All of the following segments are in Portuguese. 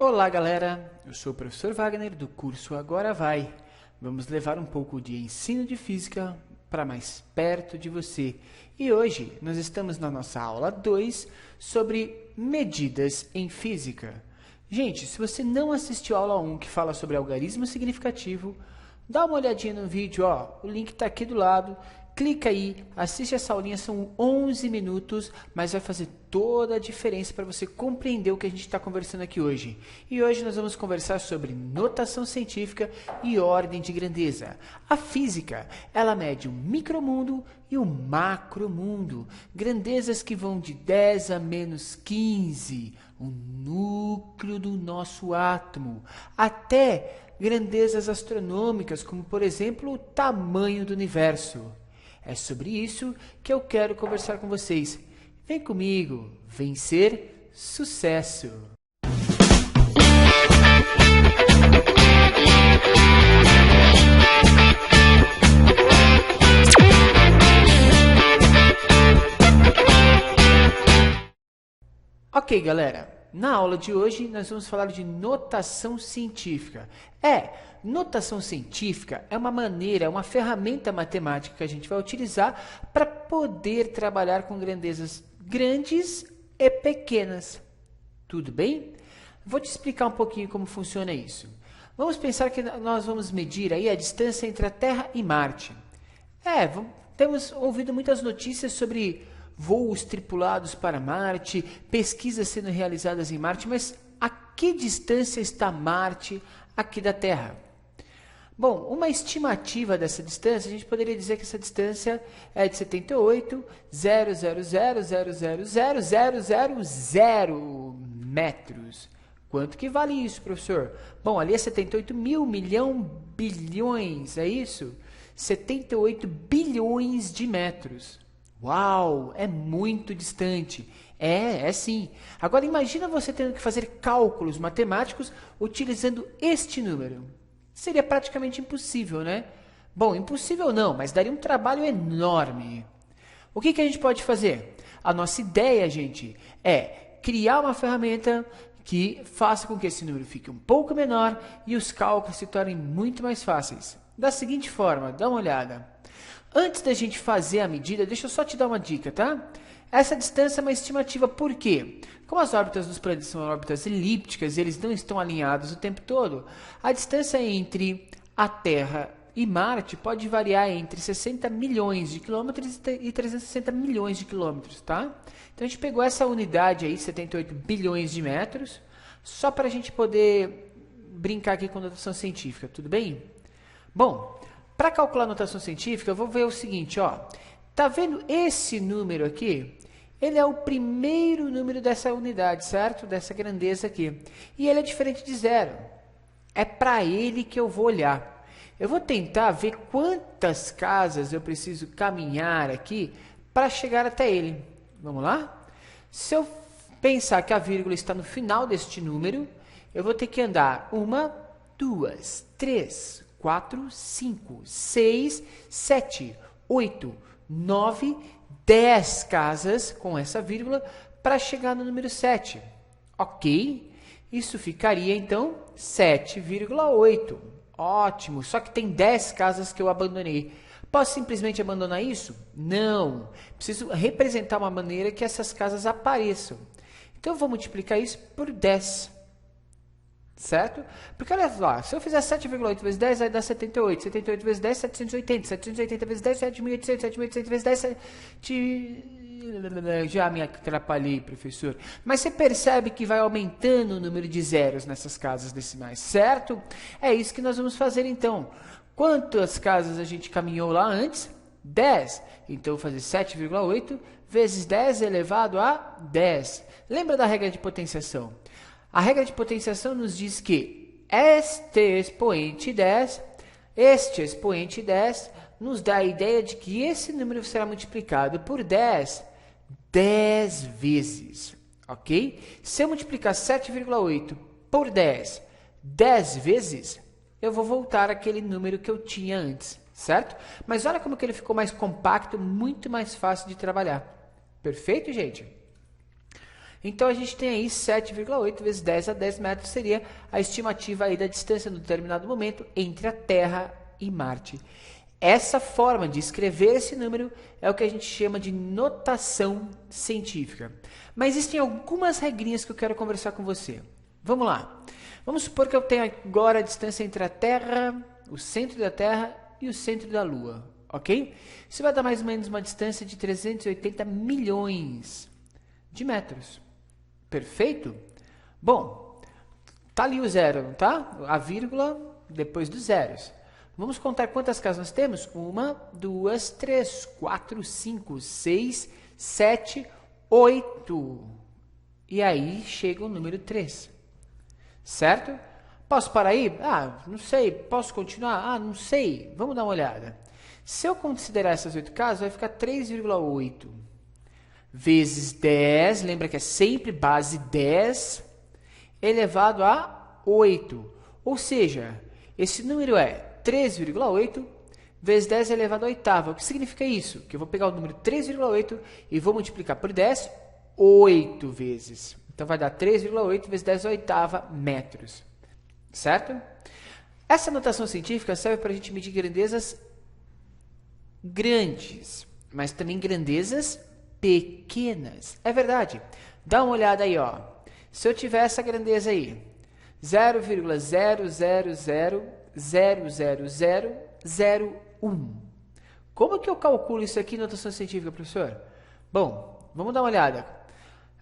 Olá galera, eu sou o professor Wagner do curso Agora Vai. Vamos levar um pouco de ensino de física para mais perto de você. E hoje nós estamos na nossa aula 2 sobre medidas em física. Gente, se você não assistiu a aula 1 que fala sobre algarismo significativo, dá uma olhadinha no vídeo, o link está aqui do lado. Clica aí, assiste essa aulinha, são 11 minutos, mas vai fazer toda a diferença para você compreender o que a gente está conversando aqui hoje. E hoje nós vamos conversar sobre notação científica e ordem de grandeza. A física, ela mede o micromundo e o macromundo, grandezas que vão de 10 a menos 15, o núcleo do nosso átomo, até grandezas astronômicas, como por exemplo o tamanho do universo. É sobre isso que eu quero conversar com vocês. Vem comigo, vencer sucesso! Ok, galera. Na aula de hoje, nós vamos falar de notação científica. Notação científica é uma maneira, uma ferramenta matemática que a gente vai utilizar para poder trabalhar com grandezas grandes e pequenas. Tudo bem? Vou te explicar um pouquinho como funciona isso. Vamos pensar que nós vamos medir aí a distância entre a Terra e Marte. Temos ouvido muitas notícias sobre voos tripulados para Marte, pesquisas sendo realizadas em Marte, mas a que distância está Marte aqui da Terra? Bom, uma estimativa dessa distância, a gente poderia dizer que essa distância é de 78,000000000 metros. Quanto que vale isso, professor? Bom, ali é 78 mil milhão bilhões, é isso? 78 bilhões de metros. Uau, é muito distante. É sim. Agora imagina você tendo que fazer cálculos matemáticos utilizando este número. Seria praticamente impossível, né? Bom, impossível não, mas daria um trabalho enorme. O que a gente pode fazer? A nossa ideia, gente, é criar uma ferramenta que faça com que esse número fique um pouco menor e os cálculos se tornem muito mais fáceis. Da seguinte forma, dá uma olhada. Antes da gente fazer a medida, deixa eu só te dar uma dica, tá? Essa distância é uma estimativa, por quê? Como as órbitas dos planetas são órbitas elípticas e eles não estão alinhados o tempo todo, a distância entre a Terra e Marte pode variar entre 60 milhões de quilômetros e 360 milhões de quilômetros, tá? Então a gente pegou essa unidade aí, 78 bilhões de metros, só para a gente poder brincar aqui com notação científica, tudo bem? Bom, para calcular a notação científica, eu vou ver o seguinte, tá vendo esse número aqui? Ele é o primeiro número dessa unidade, certo? Dessa grandeza aqui. E ele é diferente de zero. É para ele que eu vou olhar. Eu vou tentar ver quantas casas eu preciso caminhar aqui para chegar até ele. Vamos lá? Se eu pensar que a vírgula está no final deste número, eu vou ter que andar 1, 2, 3, 4, 5, 6, 7, 8, 9, 10 casas com essa vírgula para chegar no número 7. Ok? Isso ficaria, então, 7,8. Ótimo, só que tem 10 casas que eu abandonei. Posso simplesmente abandonar isso? Não. Preciso representar uma maneira que essas casas apareçam. Então, eu vou multiplicar isso por 10. Certo? Porque olha lá, se eu fizer 7,8 vezes 10, vai dar 78. 78 vezes 10, 780. 780 vezes 10, 7.800. 7.800 vezes 10, 7... Já me atrapalhei, professor. Mas você percebe que vai aumentando o número de zeros nessas casas decimais, certo? É isso que nós vamos fazer então. Quantas casas a gente caminhou lá antes? 10. Então, eu vou fazer 7,8 vezes 10 elevado a 10. Lembra da regra de potenciação? A regra de potenciação nos diz que este expoente 10 nos dá a ideia de que esse número será multiplicado por 10 vezes, ok? Se eu multiplicar 7,8 por 10 vezes, eu vou voltar àquele número que eu tinha antes, certo? Mas olha como que ele ficou mais compacto, muito mais fácil de trabalhar. Perfeito, gente? Então, a gente tem aí 7,8 vezes 10 a 10 metros seria a estimativa aí da distância no determinado momento entre a Terra e Marte. Essa forma de escrever esse número é o que a gente chama de notação científica. Mas existem algumas regrinhas que eu quero conversar com você. Vamos lá. Vamos supor que eu tenho agora a distância entre a Terra, o centro da Terra e o centro da Lua, ok? Isso vai dar mais ou menos uma distância de 380 milhões de metros. Perfeito? Bom, tá ali o zero, não tá? A vírgula depois dos zeros. Vamos contar quantas casas nós temos? 1, 2, 3, 4, 5, 6, 7, 8. E aí chega o número 3. Certo? Posso parar aí? Ah, não sei. Posso continuar? Ah, não sei. Vamos dar uma olhada. Se eu considerar essas 8 casas, vai ficar 3,8 vezes 10, lembra que é sempre base 10, elevado a 8. Ou seja, esse número é 3,8 vezes 10 elevado à oitava. O que significa isso? Que eu vou pegar o número 3,8 e vou multiplicar por 10 8 vezes. Então, vai dar 3,8 vezes 10 à oitava metros. Certo? Essa notação científica serve para a gente medir grandezas grandes, mas também grandezas pequenas. É verdade. Dá uma olhada aí, ó. Se eu tiver essa grandeza aí, 0,000000001. Como que eu calculo isso aqui em notação científica, professor? Bom, vamos dar uma olhada.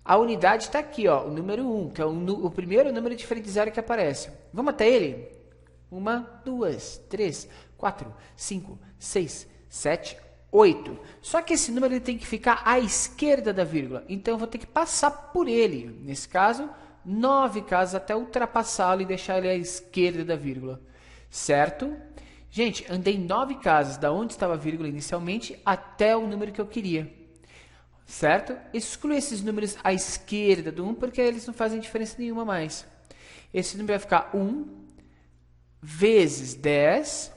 A unidade está aqui, ó, o número 1, que é o primeiro número diferente de zero que aparece. Vamos até ele? 1, 2, 3, 4, 5, 6, 7, 8. Só que esse número ele tem que ficar à esquerda da vírgula. Então, eu vou ter que passar por ele. Nesse caso, 9 casas até ultrapassá-lo e deixar ele à esquerda da vírgula. Certo? Gente, andei 9 casas da onde estava a vírgula inicialmente até o número que eu queria. Certo? Exclui esses números à esquerda do 1, porque eles não fazem diferença nenhuma mais. Esse número vai ficar 1 vezes 10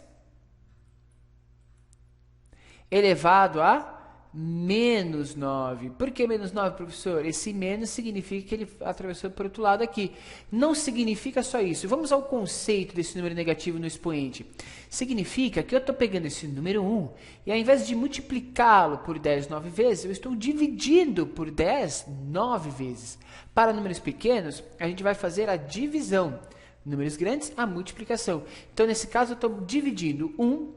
elevado a menos 9. Por que menos 9, professor? Esse menos significa que ele atravessou para o outro lado aqui. Não significa só isso. Vamos ao conceito desse número negativo no expoente. Significa que eu estou pegando esse número 1 e ao invés de multiplicá-lo por 10 9 vezes, eu estou dividindo por 10 9 vezes. Para números pequenos, a gente vai fazer a divisão. Números grandes, a multiplicação. Então, nesse caso, eu estou dividindo 1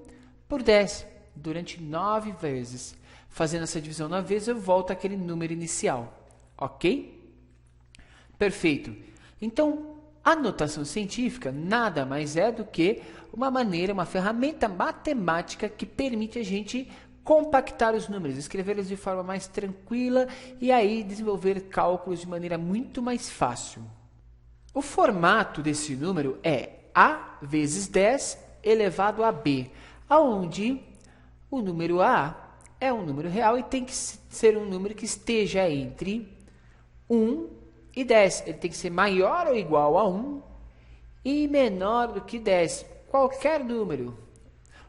por 10 durante 9 vezes. Fazendo essa divisão 9 vezes, eu volto àquele número inicial. Ok? Perfeito. Então, a notação científica nada mais é do que uma ferramenta matemática que permite a gente compactar os números, escrevê-los de forma mais tranquila e aí desenvolver cálculos de maneira muito mais fácil. O formato desse número é A vezes 10 elevado a B, onde o número A é um número real e tem que ser um número que esteja entre 1 e 10. Ele tem que ser maior ou igual a 1 e menor do que 10. Qualquer número.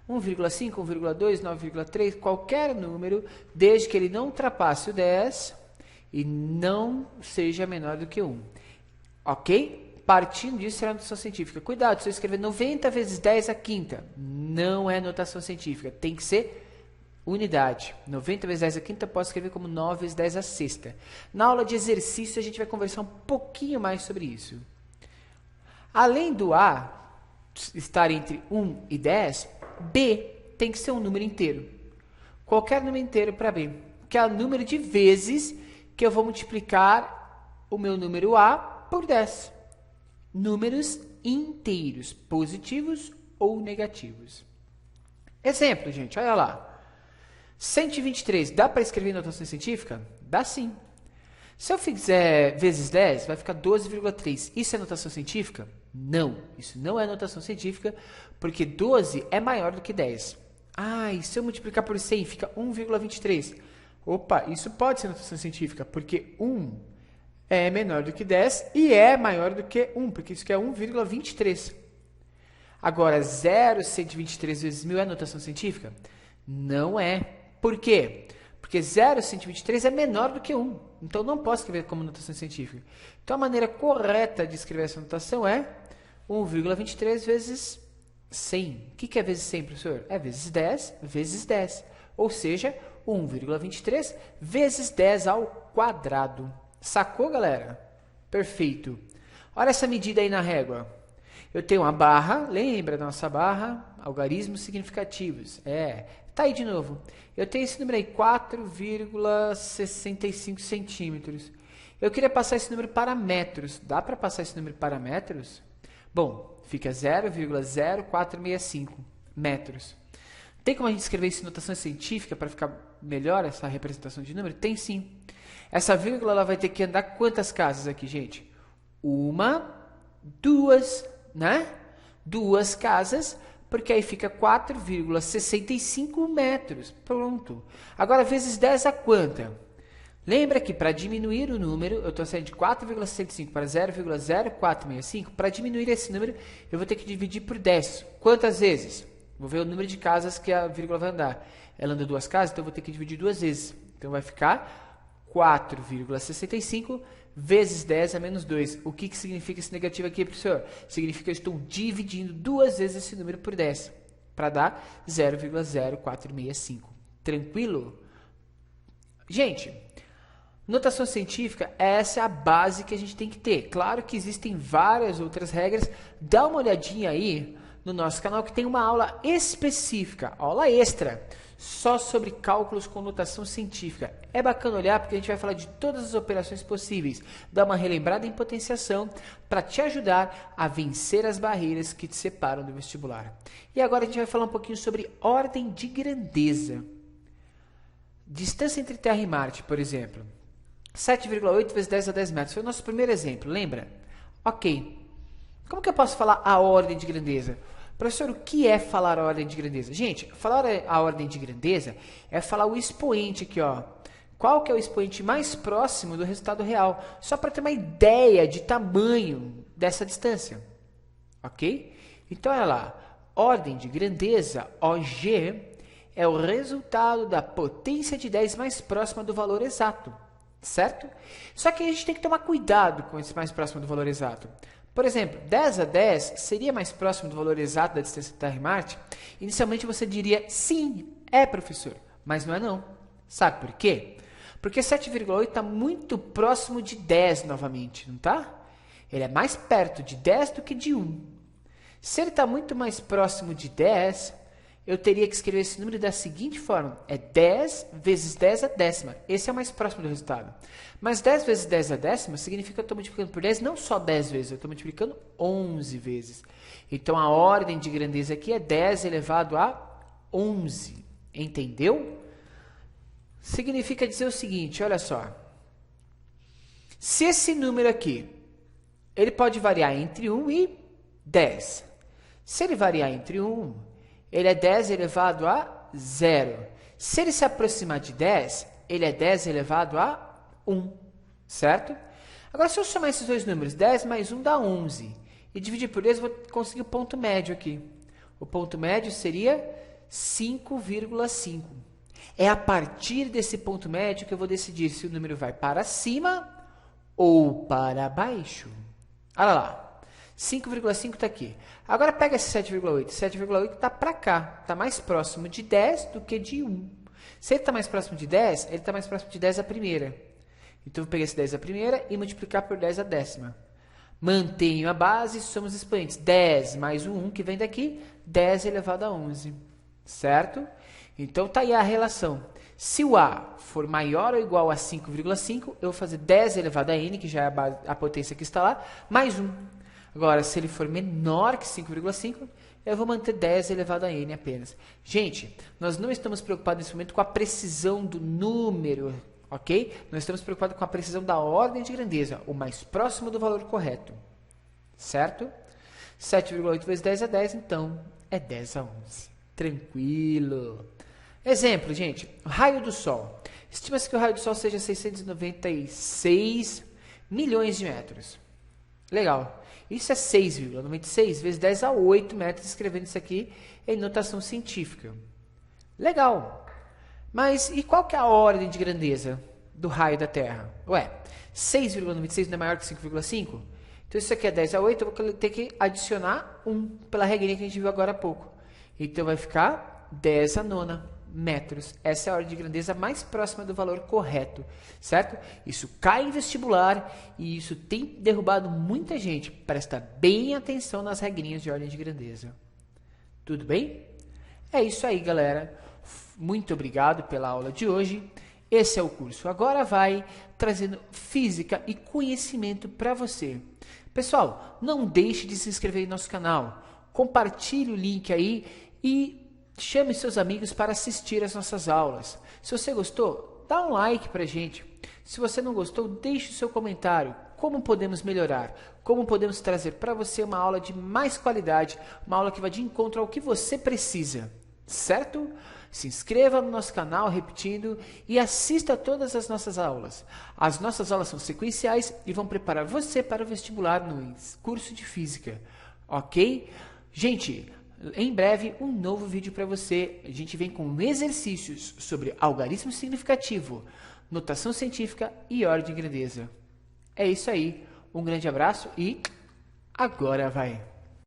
1,5, 1,2, 9,3, qualquer número, desde que ele não ultrapasse o 10 e não seja menor do que 1. Ok? Partindo disso, será notação científica. Cuidado, se eu escrever 90 vezes 10 à quinta, não é notação científica. Tem que ser unidade. 90 vezes 10 à quinta, posso escrever como 9 vezes 10 à sexta. Na aula de exercício, a gente vai conversar um pouquinho mais sobre isso. Além do A estar entre 1 e 10, B tem que ser um número inteiro. Qualquer número inteiro para B, que é o número de vezes que eu vou multiplicar o meu número A por 10. Números inteiros, positivos ou negativos. Exemplo, gente, olha lá. 123, dá para escrever em notação científica? Dá sim. Se eu fizer vezes 10, vai ficar 12,3. Isso é notação científica? Não, isso não é notação científica, porque 12 é maior do que 10. Ah, e se eu multiplicar por 100, fica 1,23. Opa, isso pode ser notação científica, porque 1 é menor do que 10 e é maior do que 1, porque isso aqui é 1,23. Agora, 0,123 vezes 1000 é notação científica? Não é. Por quê? Porque 0,123 é menor do que 1. Então, não posso escrever como notação científica. Então, a maneira correta de escrever essa notação é 1,23 vezes 100. O que é vezes 100, professor? É vezes 10 vezes 10. Ou seja, 1,23 vezes 10 ao quadrado. Sacou, galera? Perfeito. Olha essa medida aí na régua. Eu tenho uma barra, lembra da nossa barra? Algarismos significativos. Tá aí de novo. Eu tenho esse número aí, 4,65 centímetros. Eu queria passar esse número para metros. Dá para passar esse número para metros? Bom, fica 0,0465 metros. Tem como a gente escrever isso em notação científica para ficar melhor essa representação de número? Tem sim. Essa vírgula ela vai ter que andar quantas casas aqui, gente? Uma, duas, né? Duas casas, porque aí fica 4,65 metros. Pronto. Agora, vezes 10 a quanta? Lembra que para diminuir o número, eu estou saindo de 4,65 para 0,0465. Para diminuir esse número, eu vou ter que dividir por 10. Quantas vezes? Vou ver o número de casas que a vírgula vai andar. Ela anda duas casas, então eu vou ter que dividir duas vezes. Então vai ficar 4,65 vezes 10 a menos 2. O que significa esse negativo aqui, professor? Significa que eu estou dividindo duas vezes esse número por 10, para dar 0,0465. Tranquilo? Gente, notação científica, essa é a base que a gente tem que ter. Claro que existem várias outras regras. Dá uma olhadinha aí no nosso canal que tem uma aula específica, aula extra, só sobre cálculos com notação científica. É bacana olhar porque a gente vai falar de todas as operações possíveis, dar uma relembrada em potenciação para te ajudar a vencer as barreiras que te separam do vestibular. E agora a gente vai falar um pouquinho sobre ordem de grandeza. Distância entre Terra e Marte, por exemplo. 7,8 vezes 10 a 10 metros. Foi o nosso primeiro exemplo, lembra? Ok. Como que eu posso falar a ordem de grandeza? Professor, o que é falar a ordem de grandeza? Gente, falar a ordem de grandeza é falar o expoente aqui, ó. Qual que é o expoente mais próximo do resultado real? Só para ter uma ideia de tamanho dessa distância. Ok? Então, olha lá. Ordem de grandeza, OG, é o resultado da potência de 10 mais próxima do valor exato. Certo? Só que a gente tem que tomar cuidado com esse mais próximo do valor exato. Por exemplo, 10 a 10 seria mais próximo do valor exato da distância entre Terra e Marte? Inicialmente você diria, sim, é, professor, mas não é não. Sabe por quê? Porque 7,8 está muito próximo de 10 novamente, não está? Ele é mais perto de 10 do que de 1. Se ele está muito mais próximo de 10, eu teria que escrever esse número da seguinte forma. É 10 vezes 10 a décima. Esse é o mais próximo do resultado. Mas 10 vezes 10 a décima significa que eu estou multiplicando por 10 não só 10 vezes, eu estou multiplicando 11 vezes. Então, a ordem de grandeza aqui é 10 elevado a 11. Entendeu? Significa dizer o seguinte, olha só. Se esse número aqui, ele pode variar entre 1 e 10. Se ele variar entre 1, ele é 10 elevado a 0. Se ele se aproximar de 10, ele é 10 elevado a 1, certo? Agora, se eu somar esses dois números, 10 mais 1 dá 11. E dividir por 10, eu vou conseguir o ponto médio aqui. O ponto médio seria 5,5. É a partir desse ponto médio que eu vou decidir se o número vai para cima ou para baixo. Olha lá. 5,5 está aqui. Agora pega esse 7,8. 7,8 está para cá. Está mais próximo de 10 do que de 1. Se ele está mais próximo de 10, ele está mais próximo de 10 a primeira. Então, eu vou pegar esse 10 a primeira e multiplicar por 10 a décima. Mantenho a base, somos expoentes. 10 mais o 1 que vem daqui, 10 elevado a 11. Certo? Então, está aí a relação. Se o A for maior ou igual a 5,5, eu vou fazer 10 elevado a n, que já é a potência que está lá, mais 1. Agora, se ele for menor que 5,5, eu vou manter 10 elevado a n apenas. Gente, nós não estamos preocupados nesse momento com a precisão do número, ok? Nós estamos preocupados com a precisão da ordem de grandeza, o mais próximo do valor correto. Certo? 7,8 vezes 10 é 10, então é 10 a 11. Tranquilo. Exemplo, gente, raio do Sol. Estima-se que o raio do Sol seja 696 milhões de metros. Legal. Isso é 6,96 vezes 10 a 8 metros, escrevendo isso aqui em notação científica. Legal. Mas e qual que é a ordem de grandeza do raio da Terra? Ué, 6,96 não é maior que 5,5? Então isso aqui é 10 a 8, eu vou ter que adicionar 1 pela regrinha que a gente viu agora há pouco. Então vai ficar 10 a nona metros. Essa é a ordem de grandeza mais próxima do valor correto, certo? Isso cai em vestibular e isso tem derrubado muita gente. Presta bem atenção nas regrinhas de ordem de grandeza. Tudo bem? É isso aí, galera. Muito obrigado pela aula de hoje. Esse é o curso Agora Vai, trazendo física e conhecimento para você. Pessoal, não deixe de se inscrever em nosso canal. Compartilhe o link aí e chame seus amigos para assistir às nossas aulas. Se você gostou, dá um like pra gente. Se você não gostou, deixe o seu comentário. Como podemos melhorar? Como podemos trazer para você uma aula de mais qualidade, uma aula que vai de encontro ao que você precisa, certo? Se inscreva no nosso canal, repetindo, e assista a todas as nossas aulas. As nossas aulas são sequenciais e vão preparar você para o vestibular no curso de Física, ok? Gente, em breve um novo vídeo para você. A gente vem com exercícios sobre algarismo significativo, notação científica e ordem de grandeza. É isso aí. Um grande abraço e agora vai!